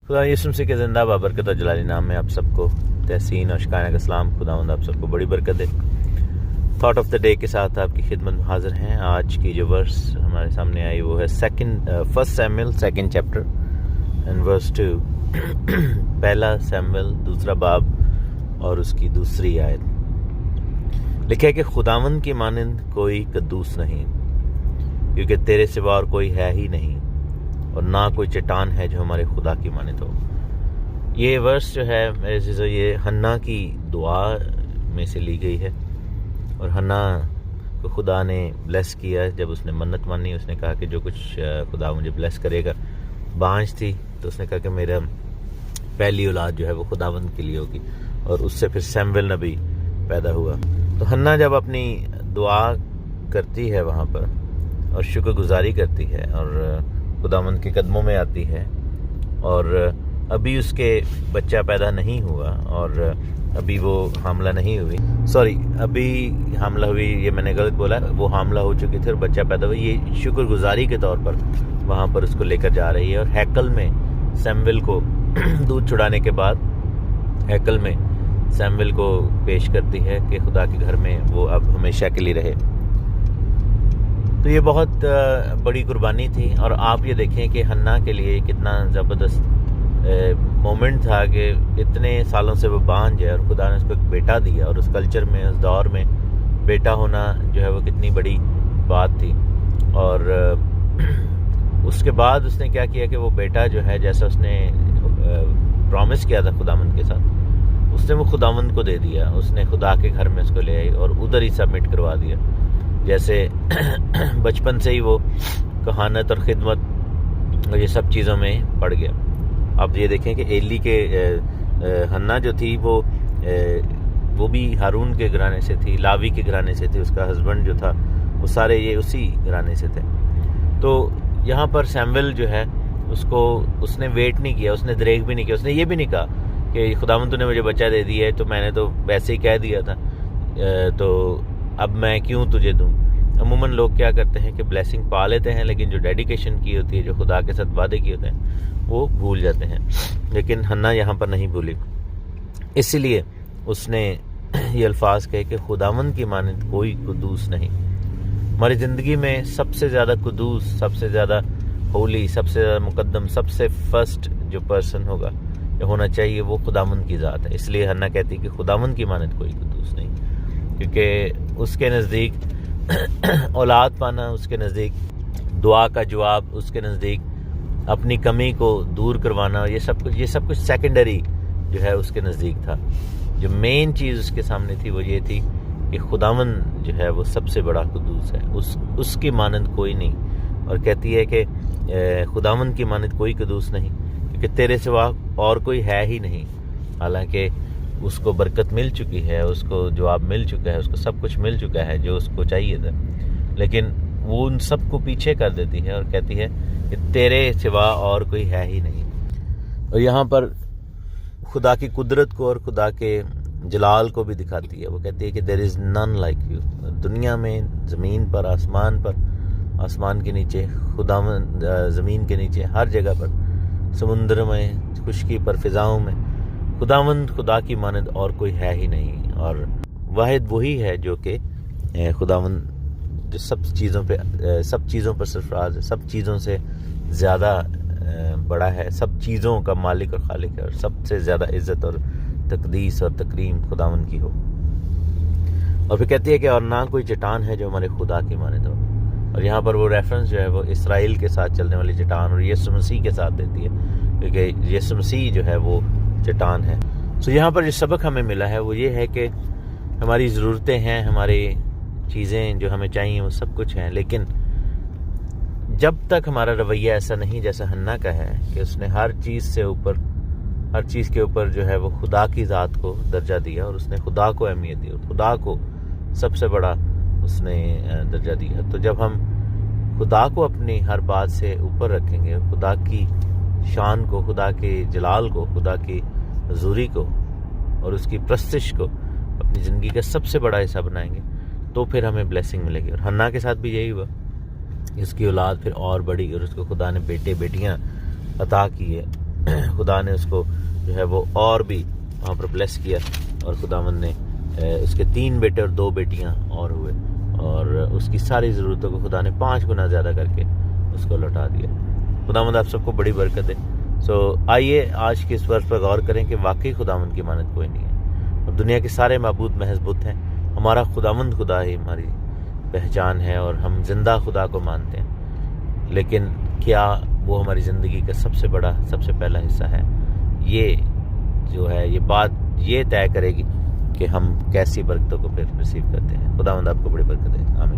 خدا یسوع مسیح کے زندہ بابرکت اور جلالی نام میں آپ سب کو تحسین اور شکایہ کا سلام. خداوند آپ سب کو بڑی برکت دے. تھاٹ آف دا ڈے کے ساتھ آپ کی خدمت میں حاضر ہیں. آج کی جو ورس ہمارے سامنے آئی وہ ہے فرسٹ سیموئل 2 چیپٹر اینڈ ورس 2. پہلا سیموئل 2 باب اور اس کی 2 آیت. لکھا ہے کہ خداوند کی مانند کوئی قدوس نہیں، کیونکہ تیرے سوا اور کوئی ہے ہی نہیں، اور نہ کوئی چٹان ہے جو ہمارے خدا کی مانند ہو. یہ ورس جو ہے میرے عزیزو، یہ حنا کی دعا میں سے لی گئی ہے. اور حنا کو خدا نے بلیس کیا جب اس نے منت مانی. اس نے کہا کہ جو کچھ خدا مجھے بلیس کرے گا. بانجھ تھی تو اس نے کہا کہ میرا پہلی اولاد جو ہے وہ خداوند کے لیے ہوگی، اور اس سے پھر سیموئل نبی پیدا ہوا. تو حنا جب اپنی دعا کرتی ہے وہاں پر اور شکر گزاری کرتی ہے اور خداوند کے قدموں میں آتی ہے، اور ابھی اس کے بچہ پیدا نہیں ہوا اور ابھی وہ حاملہ نہیں ہوئی، ابھی حاملہ ہوئی، یہ میں نے غلط بولا، وہ حاملہ ہو چکی تھی اور بچہ پیدا ہوا. یہ شکر گزاری کے طور پر وہاں پر اس کو لے کر جا رہی ہے، اور ہیکل میں سیموئل کو دودھ چھڑانے کے بعد ہیکل میں سیموئل کو پیش کرتی ہے کہ خدا کے گھر میں وہ اب ہمیشہ کے لیے رہے. تو یہ بہت بڑی قربانی تھی. اور آپ یہ دیکھیں کہ حنا کے لیے کتنا زبردست مومنٹ تھا کہ اتنے سالوں سے وہ بانجھ ہے اور خدا نے اس کو ایک بیٹا دیا. اور اس کلچر میں، اس دور میں بیٹا ہونا جو ہے وہ کتنی بڑی بات تھی. اور اس کے بعد اس نے کیا کیا کہ وہ بیٹا جو ہے، جیسا اس نے پرومس کیا تھا خداوند کے ساتھ، اس نے وہ خداوند کو دے دیا. اس نے خدا کے گھر میں اس کو لے آئی اور ادھر ہی سبمٹ کروا دیا. جیسے بچپن سے ہی وہ کہانت اور خدمت اور یہ سب چیزوں میں پڑ گیا. آپ یہ دیکھیں کہ ایلی کے حنا جو تھی وہ بھی ہارون کے گھرانے سے تھی، لاوی کے گھرانے سے تھی. اس کا ہسبینڈ جو تھا وہ سارے یہ اسی گھرانے سے تھے. تو یہاں پر سیموئل جو ہے اس نے ویٹ نہیں کیا، اس نے دریغ بھی نہیں کیا. اس نے یہ بھی نہیں کہا کہ خداوند تو نے مجھے بچہ دے دیا ہے تو میں نے تو ویسے ہی کہہ دیا تھا، تو اب میں کیوں تجھے دوں. عموماً لوگ کیا کرتے ہیں کہ بلیسنگ پا لیتے ہیں، لیکن جو ڈیڈیکیشن کی ہوتی ہے، جو خدا کے ساتھ وعدے کیے ہوتے ہیں، وہ بھول جاتے ہیں. لیکن حنا یہاں پر نہیں بھولی، اسی لیے اس نے یہ الفاظ کہے کہ خداوند کی مانند کوئی قدوس نہیں. ہماری زندگی میں سب سے زیادہ قدوس، سب سے زیادہ ہولی، سب سے زیادہ مقدم، سب سے فرسٹ جو پرسن ہوگا جو ہونا چاہیے وہ خداوند کی ذات ہے. اس لیے حنا کہتی کہ خداوند کی مانند کوئی قدوس نہیں، کیونکہ اس کے نزدیک اولاد پانا، اس کے نزدیک دعا کا جواب، اس کے نزدیک اپنی کمی کو دور کروانا، یہ سب کچھ سیکنڈری جو ہے اس کے نزدیک تھا. جو مین چیز اس کے سامنے تھی وہ یہ تھی کہ خداوند جو ہے وہ سب سے بڑا قدوس ہے، اس کی مانند کوئی نہیں. اور کہتی ہے کہ خداوند کی مانند کوئی قدوس نہیں، کیونکہ تیرے سوا اور کوئی ہے ہی نہیں. حالانکہ اس کو برکت مل چکی ہے، اس کو جواب مل چکا ہے، اس کو سب کچھ مل چکا ہے جو اس کو چاہیے تھا، لیکن وہ ان سب کو پیچھے کر دیتی ہے اور کہتی ہے کہ تیرے سوا اور کوئی ہے ہی نہیں. اور یہاں پر خدا کی قدرت کو اور خدا کے جلال کو بھی دکھاتی ہے. وہ کہتی ہے کہ there is none like you. دنیا میں، زمین پر، آسمان کے نیچے، زمین کے نیچے، ہر جگہ پر، سمندر میں، خشکی پر، فضاؤں میں، خدا کی مانند اور کوئی ہے ہی نہیں. اور واحد وہی ہے جو کہ خداوند جو سب چیزوں پر سرفراز ہے، سب چیزوں سے زیادہ بڑا ہے، سب چیزوں کا مالک اور خالق ہے، اور سب سے زیادہ عزت اور تقدیس اور تکریم خداوند کی ہو. اور پھر کہتی ہے کہ اور نہ کوئی چٹان ہے جو ہمارے خدا کی مانند ہو. اور یہاں پر وہ ریفرنس جو ہے وہ اسرائیل کے ساتھ چلنے والی چٹان اور یسوع مسیح کے ساتھ دیتی ہے، کیونکہ یسوع مسیح جو ہے وہ چٹان ہے. یہاں پر جو سبق ہمیں ملا ہے وہ یہ ہے کہ ہماری ضرورتیں ہیں، ہماری چیزیں جو ہمیں چاہیے وہ سب کچھ ہیں، لیکن جب تک ہمارا رویہ ایسا نہیں جیسا حنا کا ہے کہ اس نے ہر چیز کے اوپر جو ہے وہ خدا کی ذات کو درجہ دیا، اور اس نے خدا کو اہمیت دی، اور خدا کو سب سے بڑا اس نے درجہ دیا. تو جب ہم خدا کو اپنی ہر بات سے اوپر رکھیں گے، خدا کی شان کو، خدا کے جلال کو، خدا کی حضوری کو اور اس کی پرستش کو اپنی زندگی کا سب سے بڑا حصہ بنائیں گے، تو پھر ہمیں بلیسنگ ملے گی. اور حنا کے ساتھ بھی یہی ہوا، اس کی اولاد پھر اور بڑی، اور اس کو خدا نے بیٹے بیٹیاں عطا کیے. خدا نے اس کو جو ہے وہ اور بھی وہاں پر بلیس کیا، اور خداوند نے اس کے 3 بیٹے اور 2 بیٹیاں اور ہوئے، اور اس کی ساری ضرورتوں کو خدا نے 5 گنا زیادہ کر کے اس کو لوٹا دیا۔ خداوند آپ سب کو بڑی برکت دے۔ آئیے آج کے اس ورس پر غور کریں کہ واقعی خداوند کی مانند کوئی نہیں ہے، اور دنیا کے سارے معبود محض بت ہیں۔ ہمارا خداوند خدا ہی ہماری پہچان ہے، اور ہم زندہ خدا کو مانتے ہیں، لیکن کیا وہ ہماری زندگی کا سب سے بڑا، سب سے پہلا حصہ ہے؟ یہ جو ہے یہ بات یہ طے کرے گی کہ ہم کیسی برکتوں کو پھر ریسیو کرتے ہیں۔ خداوند آپ کو بڑی برکت دے۔ آمین۔